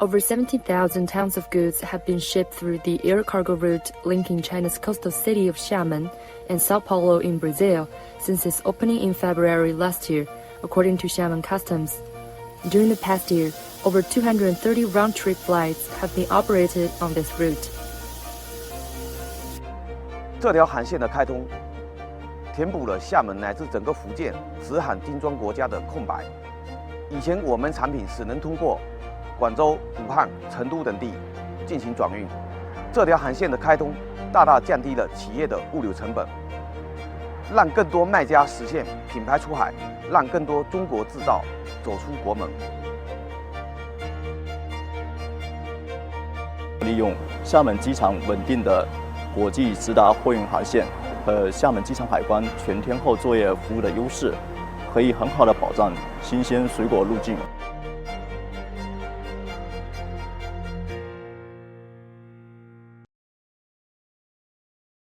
Over 70,000 tons of goods have been shipped through the air cargo route linking China's coastal city of Xiamen and Sao Paulo in Brazil since its opening in February last year, according to Xiamen Customs. During the past year, over 230 round-trip flights have been operated on this route. 这条航线的开通，填补了厦门乃至整个福建直航精装国家的空白。以前我们产品只能通过广州、武汉、成都等地进行转运，这条航线的开通，大大降低了企业的物流成本，让更多卖家实现品牌出海，让更多中国制造走出国门。利用厦门机场稳定的国际直达货运航线和厦门机场海关全天候作业服务的优势，可以很好的保障新鲜水果入境。